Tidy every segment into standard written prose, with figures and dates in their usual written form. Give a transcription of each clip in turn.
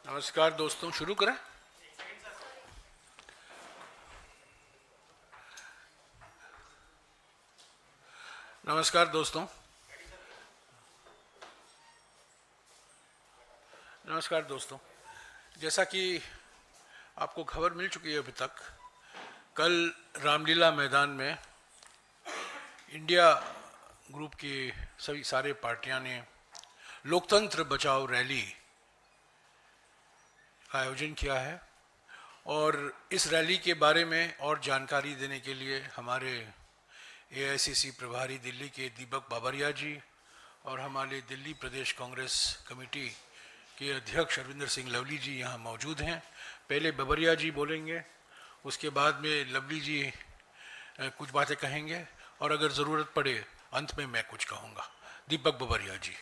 नमस्कार दोस्तों, शुरू करें। नमस्कार दोस्तों। नमस्कार दोस्तों। जैसा कि आपको खबर मिल चुकी है अभी तक, कल रामलीला मैदान में इंडिया ग्रुप की सभी सारे पार्टियां ने लोकतंत्र बचाओ रैली का आयोजन किया है। और इस रैली के बारे में और जानकारी देने के लिए हमारे एआईसीसी प्रभारी दिल्ली के दीपक बाबरिया जी और हमारे दिल्ली प्रदेश कांग्रेस कमेटी के अध्यक्ष अरविंदर सिंह लवली जी यहाँ मौजूद हैं। पहले बाबरिया जी बोलेंगे, उसके बाद में लवली जी कुछ बातें कहेंगे और अगर ज़रूरत पड़े अंत में मैं कुछ कहूँगा। दीपक बाबरिया जी।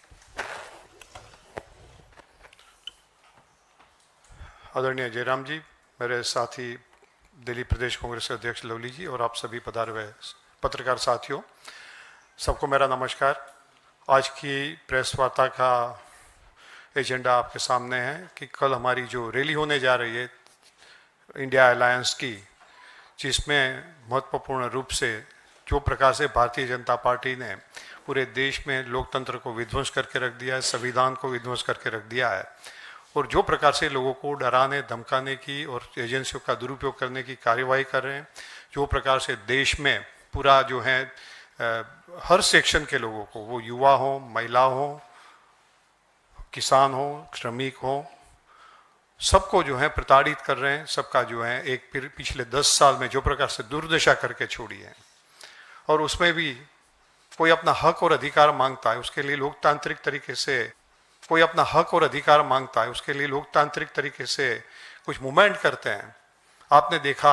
आदरणीय जयराम जी, मेरे साथी दिल्ली प्रदेश कांग्रेस के अध्यक्ष लवली जी और आप सभी पधारे हुए पत्रकार साथियों, सबको मेरा नमस्कार। आज की प्रेस वार्ता का एजेंडा आपके सामने है कि कल हमारी जो रैली होने जा रही है इंडिया अलायंस की, जिसमें महत्वपूर्ण रूप से जो प्रकार से भारतीय जनता पार्टी ने पूरे देश में लोकतंत्र को विध्वंस करके रख दिया है, संविधान को विध्वंस करके रख दिया है, और जो प्रकार से लोगों को डराने धमकाने की और एजेंसियों का दुरुपयोग करने की कार्यवाही कर रहे हैं, जो प्रकार से देश में पूरा जो है हर सेक्शन के लोगों को, वो युवा हो, महिला हो, किसान हो, श्रमिक हो, सबको जो है प्रताड़ित कर रहे हैं। सबका जो है एक पिछले 10 साल में जो प्रकार से दुर्दशा करके छोड़ी है, और उसमें भी कोई अपना हक और अधिकार मांगता है, उसके लिए लोकतांत्रिक तरीके से कोई अपना हक और अधिकार मांगता है, उसके लिए लोकतांत्रिक तरीके से कुछ मूवमेंट करते हैं। आपने देखा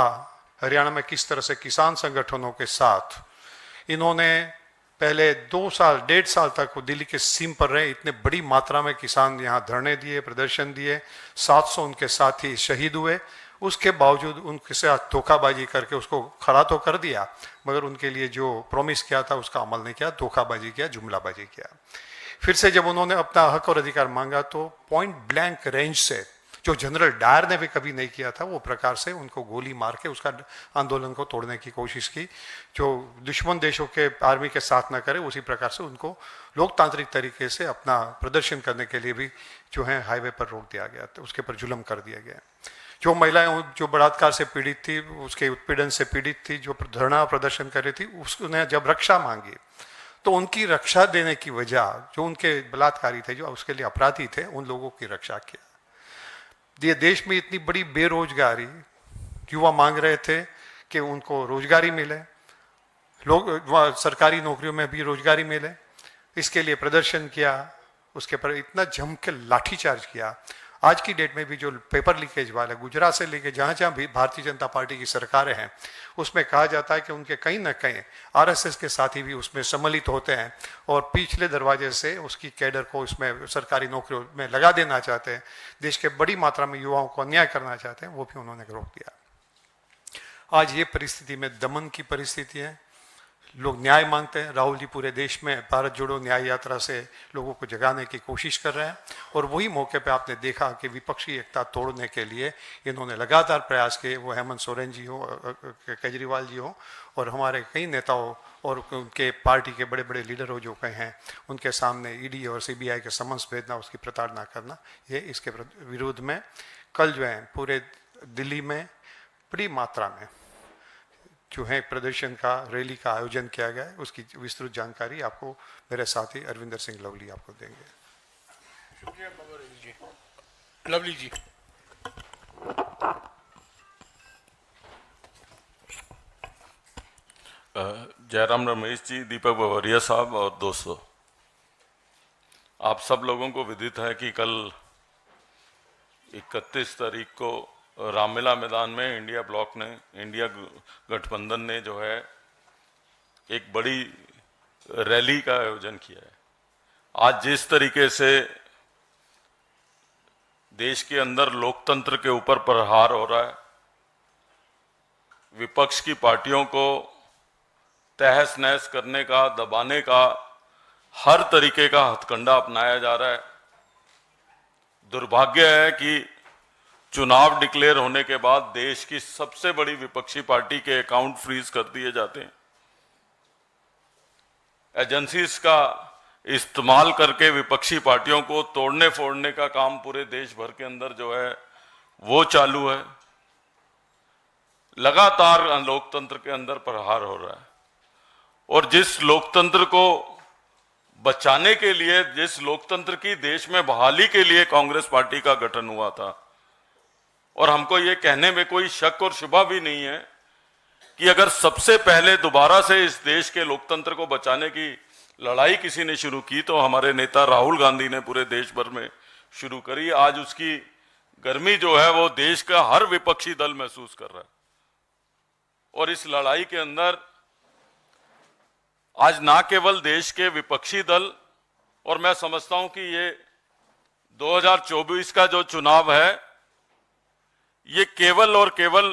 हरियाणा में किस तरह से किसान संगठनों के साथ इन्होंने पहले 2 साल 1.5 साल तक वो दिल्ली के सीम पर रहे, इतने बड़ी मात्रा में किसान यहाँ धरने दिए, प्रदर्शन दिए, 700 उनके साथी शहीद हुए। उसके बावजूद उनके साथ धोखाबाजी करके उसको खड़ा तो कर दिया, मगर उनके लिए जो प्रॉमिस किया था उसका अमल नहीं किया, धोखाबाजी किया, जुमलाबाजी किया। फिर से जब उन्होंने अपना हक और अधिकार मांगा तो पॉइंट ब्लैंक रेंज से, जो जनरल डायर ने भी कभी नहीं किया था, वो प्रकार से उनको गोली मार के उसका आंदोलन को तोड़ने की कोशिश की। जो दुश्मन देशों के आर्मी के साथ न करे, उसी प्रकार से उनको लोकतांत्रिक तरीके से अपना प्रदर्शन करने के लिए भी जो है हाईवे पर रोक दिया गया, तो उसके ऊपर जुल्म कर दिया गया। जो महिलाएं जो बलात्कार से पीड़ित थी, उसके उत्पीड़न से पीड़ित थी, जो धरना प्रदर्शन कर रही थी, उसने जब रक्षा मांगी तो उनकी रक्षा देने की वजह, जो उनके बलात्कारी थे, जो उसके लिए अपराधी थे, उन लोगों की रक्षा किया। ये देश में इतनी बड़ी बेरोजगारी, युवा मांग रहे थे कि उनको रोजगारी मिले, लोग सरकारी नौकरियों में भी रोजगारी मिले, इसके लिए प्रदर्शन किया, उसके पर इतना जम के लाठीचार्ज किया। आज की डेट में भी जो पेपर लीकेज वाले गुजरात से लेके जहाँ जहाँ भी भारतीय जनता पार्टी की सरकारें हैं, उसमें कहा जाता है कि उनके कहीं ना कहीं आरएसएस के साथी भी उसमें सम्मिलित होते हैं और पिछले दरवाजे से उसकी कैडर को उसमें सरकारी नौकरियों में लगा देना चाहते हैं, देश के बड़ी मात्रा में युवाओं को अन्याय करना चाहते हैं, वो भी उन्होंने रोक दिया। आज ये परिस्थिति में दमन की परिस्थिति है, लोग न्याय मांगते हैं। राहुल जी पूरे देश में भारत जोड़ो न्याय यात्रा से लोगों को जगाने की कोशिश कर रहे हैं, और वही मौके पे आपने देखा कि विपक्षी एकता तोड़ने के लिए इन्होंने लगातार प्रयास किए। वो हेमंत सोरेन जी हो, केजरीवाल जी हो, और हमारे कई नेताओं और उनके पार्टी के बड़े बड़े लीडर हो जो कहे हैं, उनके सामने ईडी और सीबीआई के समन्स भेजना, उसकी प्रताड़ना करना, ये इसके विरोध में कल जो है पूरे दिल्ली में बड़ी मात्रा में जो है प्रदर्शन का, रैली का आयोजन किया गया है। उसकी विस्तृत जानकारी आपको मेरे साथी अरविंदर सिंह लवली आपको देंगे। शुक्रिया बाबरिया जी। लवली जी। जयराम रमेश जी, दीपक बाबरिया साहब और दोस्तों, आप सब लोगों को विदित है कि कल 31 तारीख को रामलीला मैदान में इंडिया ब्लॉक ने, इंडिया गठबंधन ने जो है एक बड़ी रैली का आयोजन किया है। आज जिस तरीके से देश के अंदर लोकतंत्र के ऊपर प्रहार हो रहा है, विपक्ष की पार्टियों को तहस नहस करने का, दबाने का हर तरीके का हथकंडा अपनाया जा रहा है। दुर्भाग्य है कि चुनाव डिक्लेयर होने के बाद देश की सबसे बड़ी विपक्षी पार्टी के अकाउंट फ्रीज कर दिए जाते हैं। एजेंसीज का इस्तेमाल करके विपक्षी पार्टियों को तोड़ने फोड़ने का काम पूरे देश भर के अंदर जो है वो चालू है। लगातार लोकतंत्र के अंदर प्रहार हो रहा है और जिस लोकतंत्र को बचाने के लिए, जिस लोकतंत्र की देश में बहाली के लिए कांग्रेस पार्टी का गठन हुआ था, और हमको ये कहने में कोई शक और शुबा भी नहीं है कि अगर सबसे पहले दोबारा से इस देश के लोकतंत्र को बचाने की लड़ाई किसी ने शुरू की तो हमारे नेता राहुल गांधी ने पूरे देश भर में शुरू करी। आज उसकी गर्मी जो है वो देश का हर विपक्षी दल महसूस कर रहा है और इस लड़ाई के अंदर आज ना केवल देश के विपक्षी दल, और मैं समझता हूं कि ये 2024 का जो चुनाव है ये केवल और केवल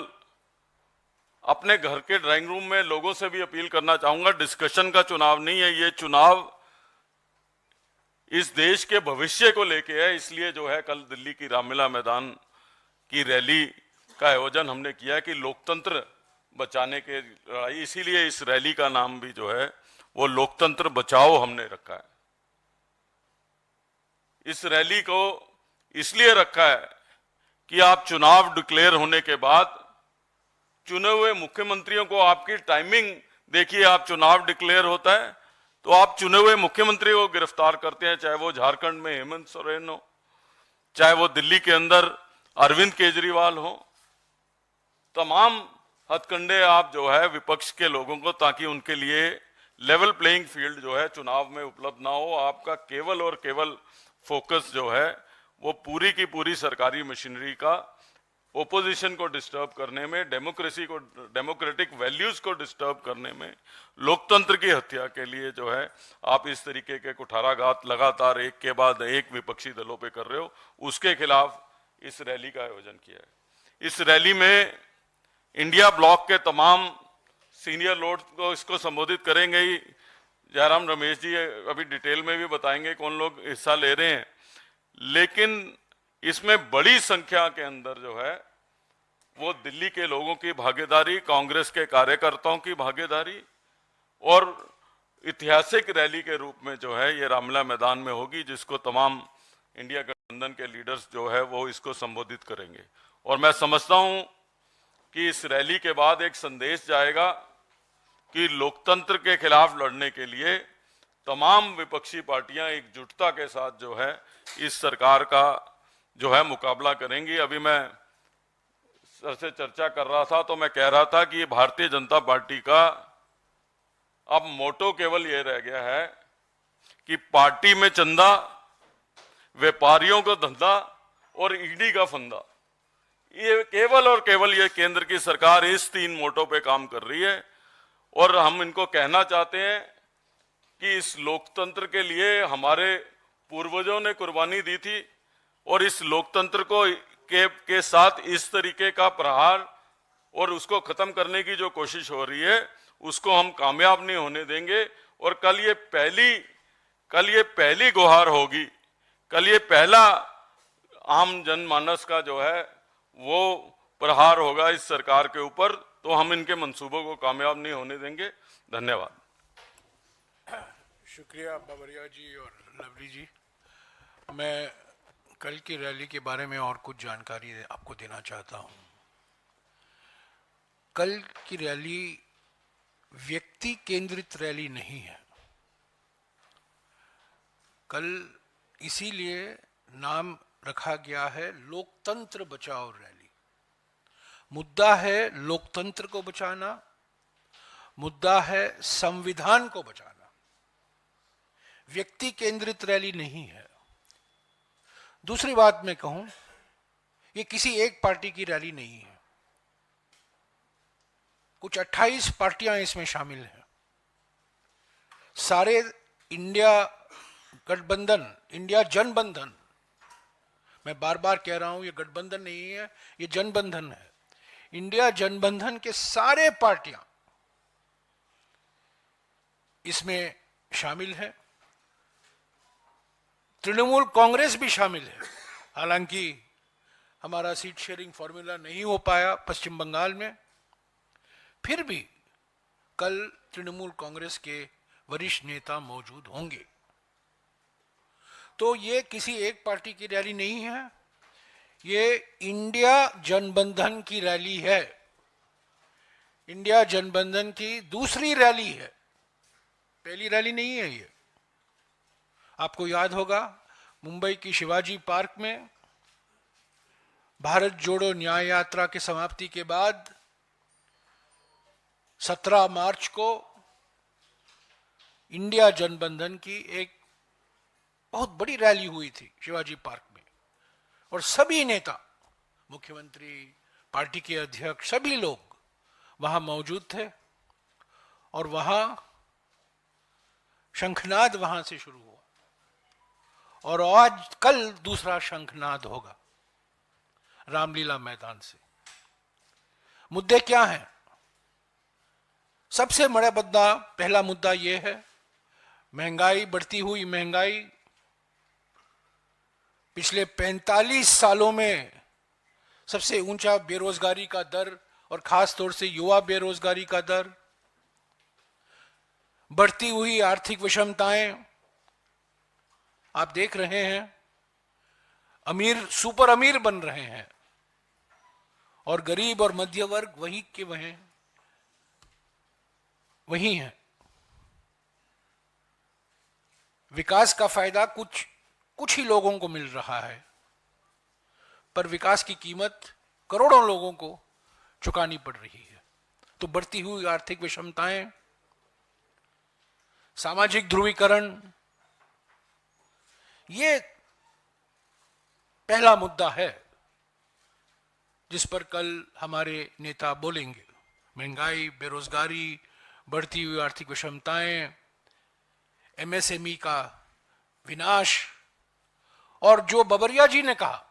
अपने घर के ड्राइंग रूम में लोगों से भी अपील करना चाहूंगा, डिस्कशन का चुनाव नहीं है, ये चुनाव इस देश के भविष्य को लेके है। इसलिए जो है कल दिल्ली की रामलीला मैदान की रैली का आयोजन हमने किया है कि लोकतंत्र बचाने के लड़ाई, इसीलिए इस रैली का नाम भी जो है वो लोकतंत्र बचाओ हमने रखा है। इस रैली को इसलिए रखा है कि आप चुनाव डिक्लेयर होने के बाद चुने हुए मुख्यमंत्रियों को, आपकी टाइमिंग देखिए, आप चुनाव डिक्लेयर होता है तो आप चुने हुए मुख्यमंत्री को गिरफ्तार करते हैं, चाहे वो झारखंड में हेमंत सोरेन हो, चाहे वो दिल्ली के अंदर अरविंद केजरीवाल हो। तमाम हथकंडे आप जो है विपक्ष के लोगों को, ताकि उनके लिए लेवल प्लेइंग फील्ड जो है चुनाव में उपलब्ध ना हो। आपका केवल और केवल फोकस जो है वो पूरी की पूरी सरकारी मशीनरी का ओपोजिशन को डिस्टर्ब करने में, डेमोक्रेसी को, डेमोक्रेटिक वैल्यूज को डिस्टर्ब करने में, लोकतंत्र की हत्या के लिए जो है आप इस तरीके के कुठाराघात लगातार एक के बाद एक विपक्षी दलों पे कर रहे हो, उसके खिलाफ इस रैली का आयोजन किया है। इस रैली में इंडिया ब्लॉक के तमाम सीनियर लोग को इसको संबोधित करेंगे ही। जयराम रमेश जी अभी डिटेल में भी बताएंगे कौन लोग हिस्सा ले रहे हैं, लेकिन इसमें बड़ी संख्या के अंदर जो है वो दिल्ली के लोगों की भागीदारी, कांग्रेस के कार्यकर्ताओं की भागीदारी और ऐतिहासिक रैली के रूप में जो है ये रामलीला मैदान में होगी, जिसको तमाम इंडिया गठबंधन के लीडर्स जो है वो इसको संबोधित करेंगे। और मैं समझता हूं कि इस रैली के बाद एक संदेश जाएगा कि लोकतंत्र के खिलाफ लड़ने के लिए तमाम विपक्षी पार्टियां एकजुटता के साथ जो है इस सरकार का जो है मुकाबला करेंगी। अभी मैं सर से चर्चा कर रहा था तो मैं कह रहा था कि भारतीय जनता पार्टी का अब मोटो केवल ये रह गया है कि पार्टी में चंदा, व्यापारियों को धंधा और ईडी का फंदा। ये केवल और केवल ये केंद्र की सरकार इस 3 मोटो पे काम कर रही है और हम इनको कहना चाहते हैं कि इस लोकतंत्र के लिए हमारे पूर्वजों ने कुर्बानी दी थी और इस लोकतंत्र को के साथ इस तरीके का प्रहार और उसको खत्म करने की जो कोशिश हो रही है उसको हम कामयाब नहीं होने देंगे। और कल ये पहली गुहार होगी, कल ये पहला आम जनमानस का जो है वो प्रहार होगा इस सरकार के ऊपर, तो हम इनके मंसूबों को कामयाब नहीं होने देंगे। धन्यवाद। शुक्रिया बाबरिया जी और लवली जी। मैं कल की रैली के बारे में और कुछ जानकारी आपको देना चाहता हूं। कल की रैली व्यक्ति केंद्रित रैली नहीं है। कल इसीलिए नाम रखा गया है लोकतंत्र बचाओ रैली। मुद्दा है लोकतंत्र को बचाना, मुद्दा है संविधान को बचाना। व्यक्ति केंद्रित रैली नहीं है। दूसरी बात मैं कहूं, ये किसी एक पार्टी की रैली नहीं है। कुछ 28 पार्टियां इसमें शामिल हैं। सारे इंडिया गठबंधन, इंडिया जनबंधन, मैं बार बार कह रहा हूं ये गठबंधन नहीं है, ये जनबंधन है। इंडिया जनबंधन के सारे पार्टियां इसमें शामिल है। तृणमूल कांग्रेस भी शामिल है। हालांकि हमारा सीट शेयरिंग फॉर्मूला नहीं हो पाया पश्चिम बंगाल में, फिर भी कल तृणमूल कांग्रेस के वरिष्ठ नेता मौजूद होंगे। तो ये किसी एक पार्टी की रैली नहीं है, ये इंडिया जनबंधन की रैली है, इंडिया जनबंधन की दूसरी रैली है, पहली रैली नहीं है ये। आपको याद होगा मुंबई की शिवाजी पार्क में भारत जोड़ो न्याय यात्रा की समाप्ति के बाद 17 मार्च को इंडिया जनबंधन की एक बहुत बड़ी रैली हुई थी शिवाजी पार्क में, और सभी नेता, मुख्यमंत्री, पार्टी के अध्यक्ष, सभी लोग वहां मौजूद थे, और वहां शंखनाद वहां से शुरू हुआ, और आज कल दूसरा शंखनाद होगा रामलीला मैदान से। मुद्दे क्या हैं? सबसे बड़ा मुद्दा, पहला मुद्दा यह है महंगाई, बढ़ती हुई महंगाई। पिछले 45 सालों में सबसे ऊंचा बेरोजगारी का दर, और खास तौर से युवा बेरोजगारी का दर, बढ़ती हुई आर्थिक विषमताएं आप देख रहे हैं, अमीर सुपर अमीर बन रहे हैं और गरीब और मध्य वर्ग वही के वही हैं। विकास का फायदा कुछ ही लोगों को मिल रहा है, पर विकास की कीमत करोड़ों लोगों को चुकानी पड़ रही है। तो बढ़ती हुई आर्थिक विषमताएं, सामाजिक ध्रुवीकरण, ये पहला मुद्दा है जिस पर कल हमारे नेता बोलेंगे। महंगाई, बेरोजगारी, बढ़ती हुई आर्थिक विषमताएं, एमएसएमई का विनाश, और जो बाबरिया जी ने कहा,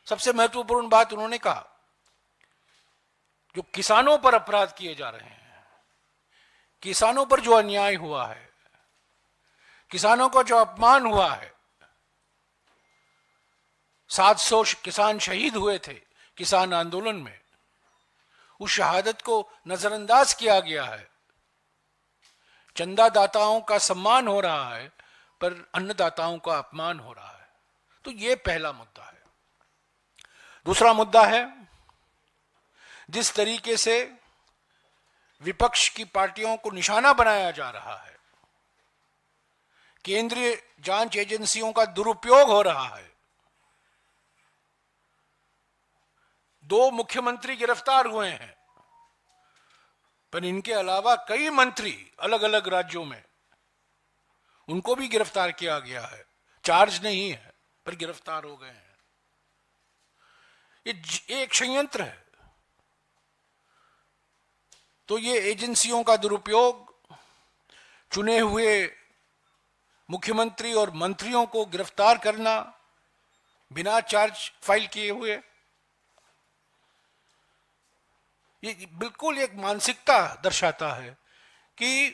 सबसे महत्वपूर्ण बात उन्होंने कहा, जो किसानों पर अपराध किए जा रहे हैं, किसानों पर जो अन्याय हुआ है, किसानों को जो अपमान हुआ है, 700 किसान शहीद हुए थे किसान आंदोलन में, उस शहादत को नजरअंदाज किया गया है। चंदादाताओं का सम्मान हो रहा है, पर अन्नदाताओं का अपमान हो रहा है। तो यह पहला मुद्दा है। दूसरा मुद्दा है, जिस तरीके से विपक्ष की पार्टियों को निशाना बनाया जा रहा है, केंद्रीय जांच एजेंसियों का दुरुपयोग हो रहा है। 2 मुख्यमंत्री गिरफ्तार हुए हैं, पर इनके अलावा कई मंत्री अलग अलग राज्यों में, उनको भी गिरफ्तार किया गया है। चार्ज नहीं है, पर गिरफ्तार हो गए हैं। ये एक षड्यंत्र है। तो ये एजेंसियों का दुरुपयोग, चुने हुए मुख्यमंत्री और मंत्रियों को गिरफ्तार करना बिना चार्ज फाइल किए हुए, ये बिल्कुल एक मानसिकता दर्शाता है कि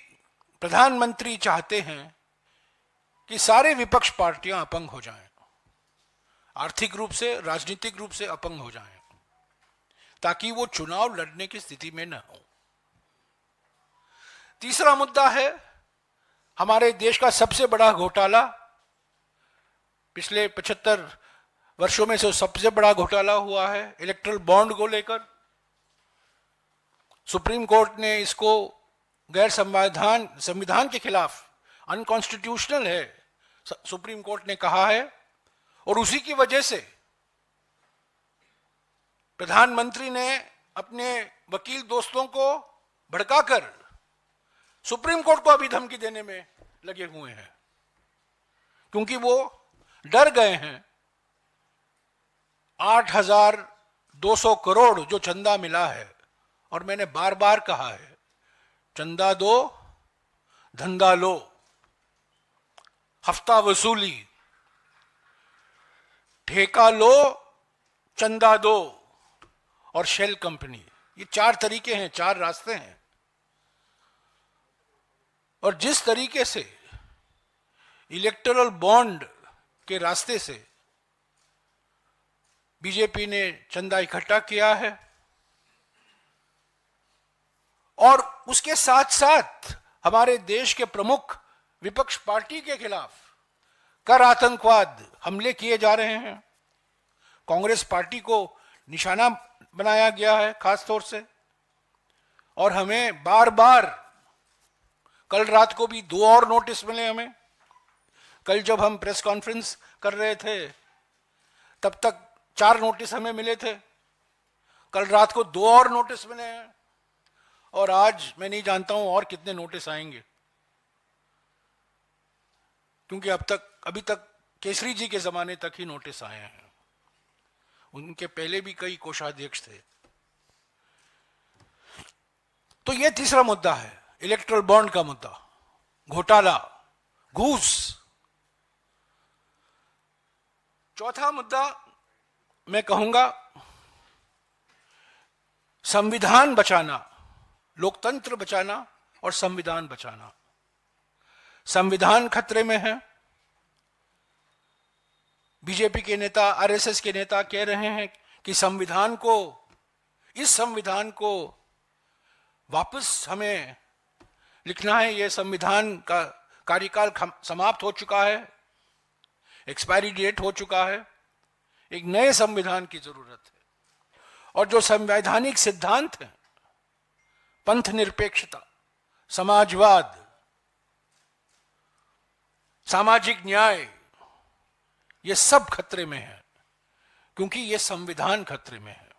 प्रधानमंत्री चाहते हैं कि सारे विपक्ष पार्टियां अपंग हो जाएं, आर्थिक रूप से, राजनीतिक रूप से अपंग हो जाएं, ताकि वो चुनाव लड़ने की स्थिति में न हो। तीसरा मुद्दा है हमारे देश का सबसे बड़ा घोटाला, पिछले 75 वर्षों में से सबसे बड़ा घोटाला हुआ है इलेक्ट्रल बॉन्ड को लेकर। सुप्रीम कोर्ट ने इसको गैर संविधान के खिलाफ, अनकॉन्स्टिट्यूशनल है, सुप्रीम कोर्ट ने कहा है, और उसी की वजह से प्रधानमंत्री ने अपने वकील दोस्तों को भड़काकर सुप्रीम कोर्ट को अभी धमकी देने में लगे हुए हैं, क्योंकि वो डर गए हैं 8,200 करोड़ जो चंदा मिला है, और मैंने बार बार कहा है, चंदा दो धंधा लो, हफ्ता वसूली, ठेका लो, चंदा दो और शेल कंपनी, ये 4 तरीके हैं, 4 रास्ते हैं। और जिस तरीके से इलेक्टोरल बॉन्ड के रास्ते से बीजेपी ने चंदा इकट्ठा किया है और उसके साथ साथ हमारे देश के प्रमुख विपक्ष पार्टी के खिलाफ कर आतंकवाद हमले किए जा रहे हैं। कांग्रेस पार्टी को निशाना बनाया गया है खास तौर से, और हमें बार बार, कल रात को भी 2 और नोटिस मिले हमें। कल जब हम प्रेस कॉन्फ्रेंस कर रहे थे तब तक 4 नोटिस हमें मिले थे, कल रात को 2 और नोटिस मिले हैं, और आज मैं नहीं जानता हूं और कितने नोटिस आएंगे, क्योंकि अभी तक केसरी जी के जमाने तक ही नोटिस आए हैं। उनके पहले भी कई कोषाध्यक्ष थे। तो यह तीसरा मुद्दा है, इलेक्ट्रल बॉन्ड का मुद्दा, घोटाला, घूस। चौथा मुद्दा मैं कहूंगा संविधान बचाना, लोकतंत्र बचाना और संविधान बचाना। संविधान खतरे में है। बीजेपी के नेता, आरएसएस के नेता कह रहे हैं कि इस संविधान को वापस हमें लिखना है। यह संविधान का कार्यकाल समाप्त हो चुका है, एक्सपायरी डेट हो चुका है, एक नए संविधान की जरूरत है। और जो संवैधानिक सिद्धांत हैं, पंथ निरपेक्षता, समाजवाद, सामाजिक न्याय, ये सब खतरे में है, क्योंकि ये संविधान खतरे में है।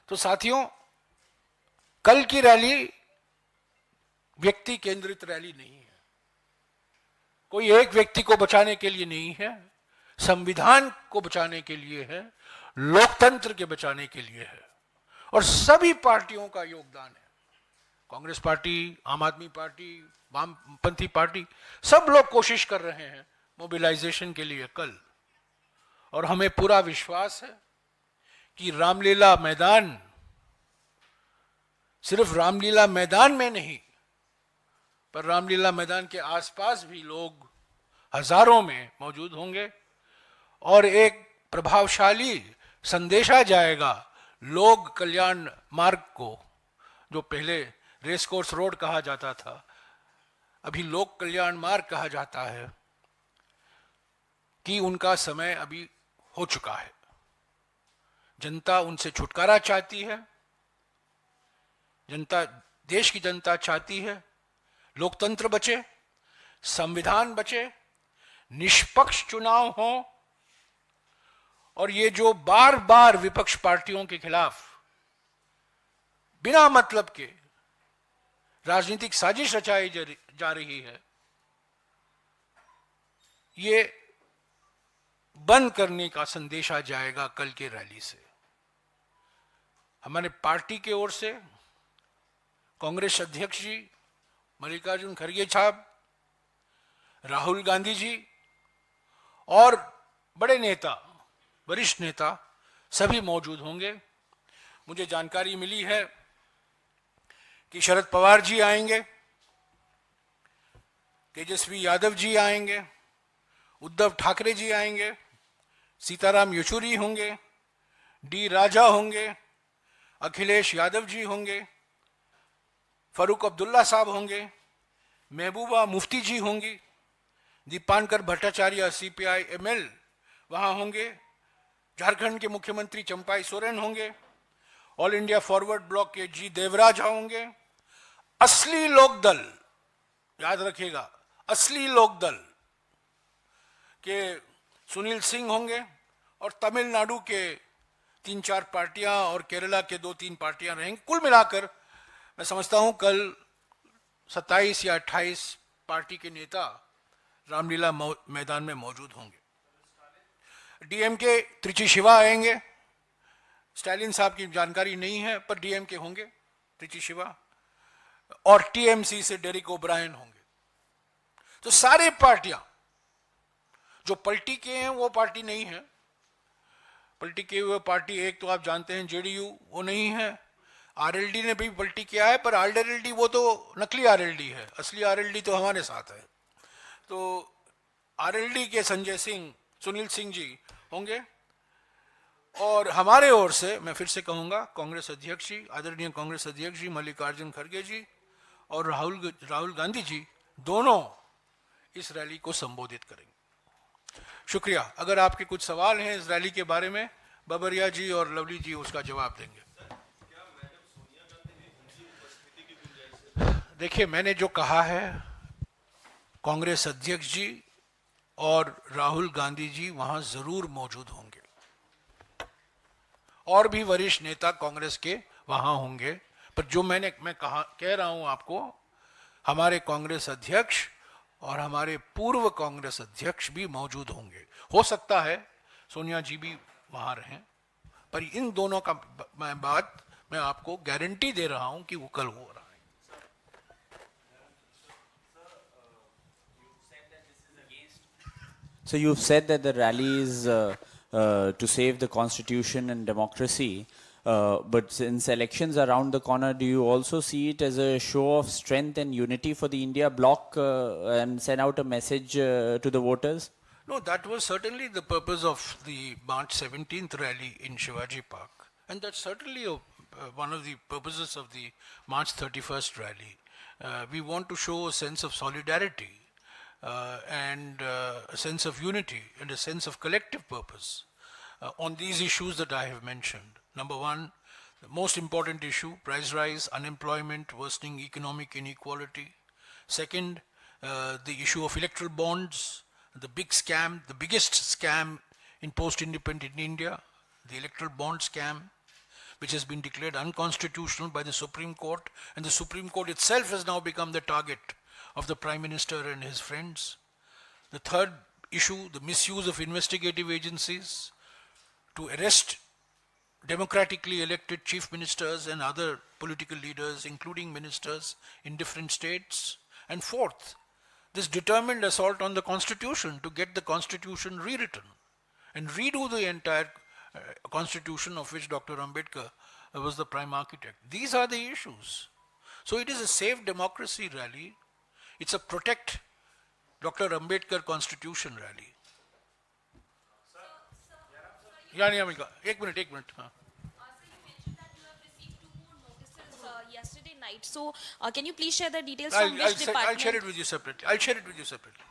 तो साथियों, कल की रैली व्यक्ति केंद्रित रैली नहीं है, कोई एक व्यक्ति को बचाने के लिए नहीं है, संविधान को बचाने के लिए है, लोकतंत्र के बचाने के लिए है। और सभी पार्टियों का योगदान है, कांग्रेस पार्टी, आम आदमी पार्टी, वामपंथी पार्टी, सब लोग कोशिश कर रहे हैं मोबिलाइजेशन के लिए कल। और हमें पूरा विश्वास है कि रामलीला मैदान, सिर्फ रामलीला मैदान में नहीं, पर रामलीला मैदान के आसपास भी लोग हजारों में मौजूद होंगे और एक प्रभावशाली संदेशा जाएगा लोक कल्याण मार्ग को, जो पहले रेस कोर्स रोड कहा जाता था, अभी लोक कल्याण मार्ग कहा जाता है, कि उनका समय अभी हो चुका है। जनता उनसे छुटकारा चाहती है, जनता, देश की जनता चाहती है लोकतंत्र बचे, संविधान बचे, निष्पक्ष चुनाव हो, और ये जो बार बार विपक्ष पार्टियों के खिलाफ बिना मतलब के राजनीतिक साजिश रचाई जा रही है, ये बंद करने का संदेश आ जाएगा कल के रैली से। हमारे पार्टी की ओर से कांग्रेस अध्यक्ष जी मल्लिकार्जुन खड़गे साहब, राहुल गांधी जी और बड़े नेता, वरिष्ठ नेता सभी मौजूद होंगे। मुझे जानकारी मिली है कि शरद पवार जी आएंगे, तेजस्वी यादव जी आएंगे, उद्धव ठाकरे जी आएंगे, सीताराम येचुरी होंगे, डी राजा होंगे, अखिलेश यादव जी होंगे, फारूक अब्दुल्ला साहब होंगे, महबूबा मुफ्ती जी होंगी, दीपांकर भट्टाचार्य सीपीआई एमएल वहां होंगे, झारखंड के मुख्यमंत्री चंपाई सोरेन होंगे, ऑल इंडिया फॉरवर्ड ब्लॉक के जी देवराज होंगे। असली लोकदल, याद रखिएगा, असली लोकदल के सुनील सिंह होंगे, और तमिलनाडु के 3-4 पार्टियां और केरला के 2-3 पार्टियां रहेंगी। कुल मिलाकर मैं समझता हूं कल 27 या 28 पार्टी के नेता रामलीला मैदान में मौजूद होंगे। डीएमके त्रिची शिवा आएंगे, स्टालिन साहब की जानकारी नहीं है, पर डीएमके होंगे त्रिची शिवा, और टीएमसी से डेरिक ओब्रायन होंगे। तो सारे पार्टियां जो पलटी के हैं वो पार्टी नहीं है, पलटी के हुए पार्टी एक तो आप जानते हैं जेडीयू, वो नहीं है। आरएलडी ने भी पलटी किया है, पर आरएलडी वो तो नकली आरएलडी है, असली आरएलडी तो हमारे साथ है। तो आरएलडी के संजय सिंह, सुनील सिंह जी होंगे, और हमारे ओर से मैं फिर से कहूंगा, कांग्रेस अध्यक्ष जी, आदरणीय कांग्रेस अध्यक्ष जी मल्लिकार्जुन खड़गे जी और राहुल गांधी जी दोनों इस रैली को संबोधित करेंगे। शुक्रिया। अगर आपके कुछ सवाल हैं इस रैली के बारे में, बाबरिया जी और लवली जी उसका जवाब देंगे। देखिए, मैंने जो कहा है, कांग्रेस अध्यक्ष जी और राहुल गांधी जी वहां जरूर मौजूद होंगे और भी वरिष्ठ नेता कांग्रेस के वहां होंगे। पर जो मैं कह रहा हूं आपको, हमारे कांग्रेस अध्यक्ष और हमारे पूर्व कांग्रेस अध्यक्ष भी मौजूद होंगे। हो सकता है सोनिया जी भी वहां रहें, पर इन दोनों का बात मैं आपको गारंटी दे रहा हूं कि वो कल हो रहा है। So you've said that the rally is to save the constitution and democracy, but since elections are around the corner, do you also see it as a show of strength and unity for the India bloc and send out a message to the voters? No, that was certainly the purpose of the March 17th rally in Shivaji Park. And that's certainly one of the purposes of the March 31st rally. We want to show a sense of solidarity and a sense of unity and a sense of collective purpose on these issues that I have mentioned. Number one, the most important issue, price rise, unemployment, worsening economic inequality. Second, the issue of electoral bonds, the big scam, the biggest scam in post-independent India, the electoral bond scam, which has been declared unconstitutional by the Supreme Court, and the Supreme Court itself has now become the target of the Prime Minister and his friends. The third issue, the misuse of investigative agencies to arrest democratically elected chief ministers and other political leaders, including ministers in different states. And fourth, this determined assault on the Constitution to get the Constitution rewritten and redo the entire Constitution of which Dr. Ambedkar was the prime architect. These are the issues. So it is a Save Democracy rally. It's a Protect Dr. Ambedkar Constitution rally. एक minute हाँ. Yesterday night. So, can you please share the details from which department? I'll share it with you separately.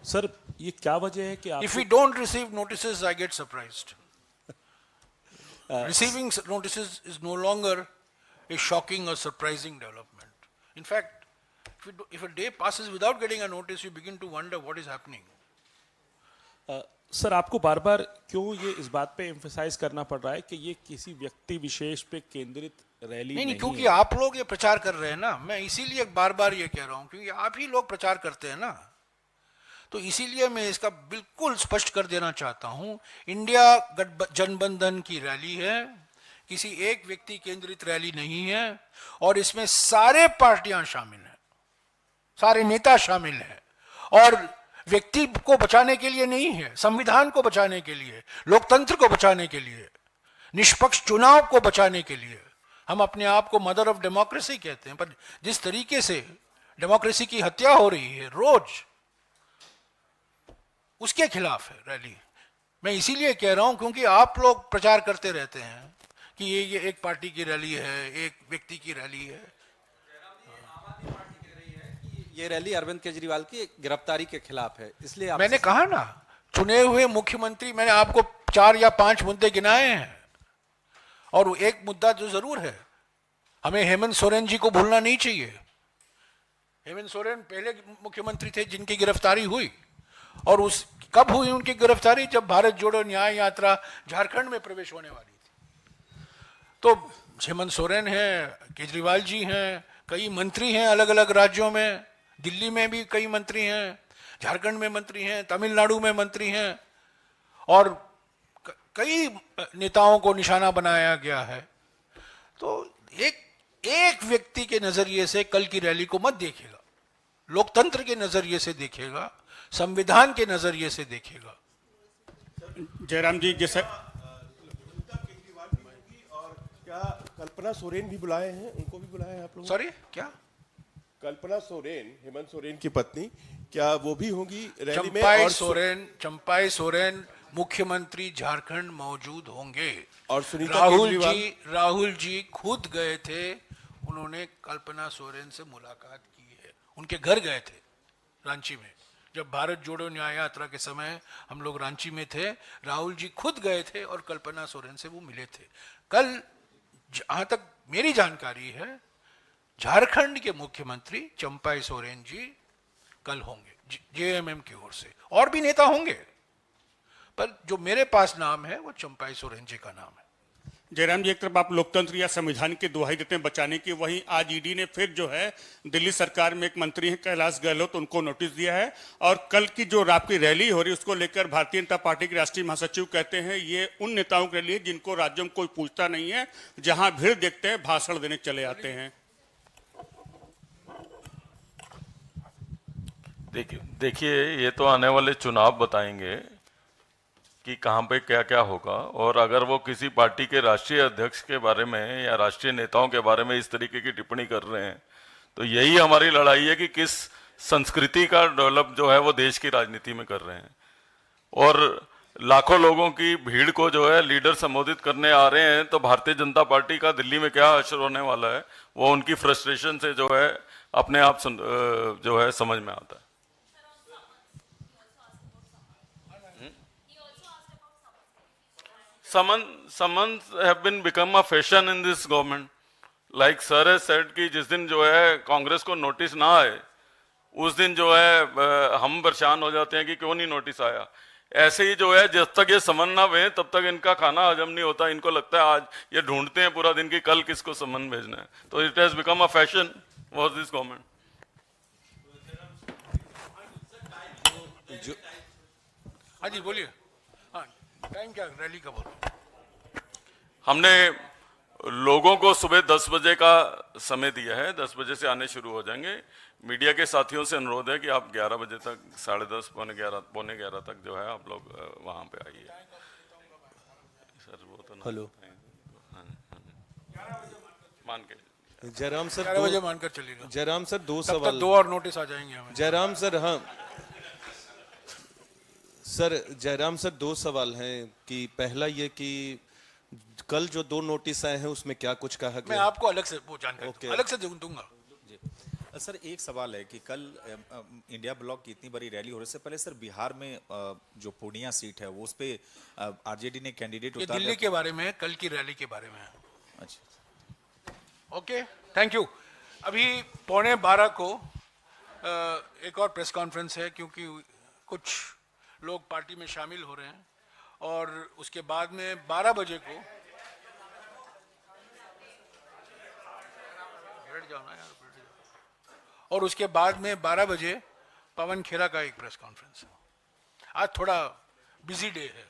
Sir, ये क्या वजह है कि आप If we don't receive notices, I get surprised. Receiving notices is no longer a shocking or surprising development. In fact, if a day passes without getting a notice, you begin to wonder what is happening. Sir, आपको बार बार क्यों ये इस बात पे emphasise करना पड़ रहा है कि ये किसी व्यक्ति विशेष पे केंद्रित रैली नहीं क्योंकि है? आप लोग ये प्रचार कर रहे हैं ना, मैं इसीलिए बार बार ये कह रहा हूं, क्योंकि आप ही लोग प्रचार करते हैं ना, तो इसीलिए मैं इसका बिल्कुल स्पष्ट कर देना चाहता हूं, इंडिया गठबंधन की रैली है, किसी एक व्यक्ति केंद्रित रैली नहीं है, और इसमें सारे पार्टियां शामिल हैं, सारे नेता शामिल हैं, और व्यक्ति को बचाने के लिए नहीं है, संविधान को बचाने के लिए, लोकतंत्र को बचाने के लिए, निष्पक्ष चुनाव को बचाने के लिए। हम अपने आप को मदर ऑफ डेमोक्रेसी कहते हैं, पर जिस तरीके से डेमोक्रेसी की हत्या हो रही है रोज, उसके खिलाफ है रैली। मैं इसीलिए कह रहा हूं क्योंकि आप लोग प्रचार करते रहते हैं कि ये एक पार्टी की रैली है, एक व्यक्ति की रैली है। ये रैली अरविंद केजरीवाल की गिरफ्तारी के खिलाफ है, इसलिए मैंने कहा ना, चुने हुए मुख्यमंत्री, मैंने आपको 4 या 5 मुद्दे गिनाए हैं, और एक मुद्दा जो जरूर है, हमें हेमंत सोरेन जी को भूलना नहीं चाहिए। हेमंत सोरेन पहले मुख्यमंत्री थे जिनकी गिरफ्तारी हुई, और कब हुई उनकी गिरफ्तारी? जब भारत जोड़ो न्याय यात्रा झारखंड में प्रवेश होने वाली थी। तो हेमंत सोरेन हैं, केजरीवाल जी हैं, कई मंत्री हैं अलग अलग राज्यों में, दिल्ली में भी कई मंत्री हैं, झारखंड में मंत्री हैं, तमिलनाडु में मंत्री हैं, और कई नेताओं को निशाना बनाया गया है। तो एक व्यक्ति के नजरिए से कल की रैली को मत देखिएगा, लोकतंत्र के नजरिए से देखिएगा, संविधान के नजरिए से देखिएगा। जयराम जी, जैसे और क्या कल्पना सोरेन भी बुलाए हैं, उनको भी बुलाए हैं आप लोग? सॉरी, क्या? कल्पना सोरेन, हेमंत सोरेन की पत्नी, क्या वो भी होंगी रैली में? चंपाई सोरेन मुख्यमंत्री झारखंड मौजूद होंगे। और सुनीता केजरीवाल? राहुल जी खुद गए थे, उन्होंने कल्पना सोरेन से मुलाकात की है, उनके घर गए थे रांची में। जब भारत जोड़ो न्याय यात्रा के समय हम लोग रांची में थे, राहुल जी खुद गए थे और कल्पना सोरेन से वो मिले थे। कल जहां तक मेरी जानकारी है, झारखंड के मुख्यमंत्री चंपाई सोरेन जी कल होंगे जेएमएम की ओर से, और भी नेता होंगे, पर जो मेरे पास नाम है वो चंपाई सोरेन जी का नाम है। जयराम जी, एक तरफ आप लोकतंत्र या संविधान की दुहाई देते हैं बचाने की, वहीं आज ईडी ने फिर जो है दिल्ली सरकार में एक मंत्री हैं कैलाश गहलोत, उनको नोटिस दिया है। और कल की जो आपकी रैली हो रही है उसको लेकर भारतीय जनता पार्टी के राष्ट्रीय महासचिव कहते हैं ये उन नेताओं के लिए जिनको राज्यों में कोई पूछता नहीं है, जहां भीड़ देखते हैं भाषण देने चले आते हैं। देखिए, ये तो आने वाले चुनाव बताएंगे कि कहाँ पे क्या क्या होगा। और अगर वो किसी पार्टी के राष्ट्रीय अध्यक्ष के बारे में या राष्ट्रीय नेताओं के बारे में इस तरीके की टिप्पणी कर रहे हैं, तो यही हमारी लड़ाई है कि किस संस्कृति का डेवलप जो है वो देश की राजनीति में कर रहे हैं। और लाखों लोगों की भीड़ को जो है लीडर संबोधित करने आ रहे हैं, तो भारतीय जनता पार्टी का दिल्ली में क्या असर होने वाला है वो उनकी फ्रस्ट्रेशन से जो है अपने आप जो है समझ में आता है। Summons have been become a fashion in this government. Like sir has said कि जिस दिन जो है कांग्रेस को नोटिस ना आए, उस दिन जो है हम परेशान हो जाते हैं कि क्यों नहीं नोटिस आया। ऐसे ही जो है जब तक ये समन ना भेज तब तक इनका खाना हजम नहीं होता। इनको लगता है आज ये ढूंढते हैं पूरा दिन कि कल किसको समन भेजना है। तो it has become a fashion for this government. हाँ जी बोलिए। हाँ, टाइम क्या रैली का बोलो। हमने लोगों को सुबह 10 बजे का समय दिया है, 10 बजे से आने शुरू हो जाएंगे। मीडिया के साथियों से अनुरोध है कि आप 11 बजे तक, 10:30, पौने 11 तक जो है आप लोग वहां पे आइए। सर वो तो हेलो, मान के जयराम सर 11 बजे मानकर चलिएगा। जयराम सर दो तब तक सवाल। 2 और नोटिस आ जाएंगे हमें। जयराम सर, हाँ सर, जयराम सर 2 सवाल हैं कि पहला ये कि कल जो 2 नोटिस आए हैं उसमें क्या कुछ कहा मैं गया? आपको अलग से वो जानकारी ओके। अलग से दूंगा। सर एक सवाल है कि कल इंडिया ब्लॉक की इतनी बड़ी रैली होने से पहले सर बिहार में जो पूर्णिया सीट है वो उस पे आरजेडी ने कैंडिडेट ये उतारा। दिल्ली के बारे में, कल की रैली के बारे में है। अच्छा, ओके, थैंक यू। अभी 11:15 को एक और प्रेस कॉन्फ्रेंस है, क्योंकि कुछ लोग पार्टी में शामिल हो रहे हैं, और उसके बाद में 12 बजे को और उसके बाद में 12 बजे पवन खेरा का एक प्रेस कॉन्फ्रेंस है। आज थोड़ा बिजी डे है।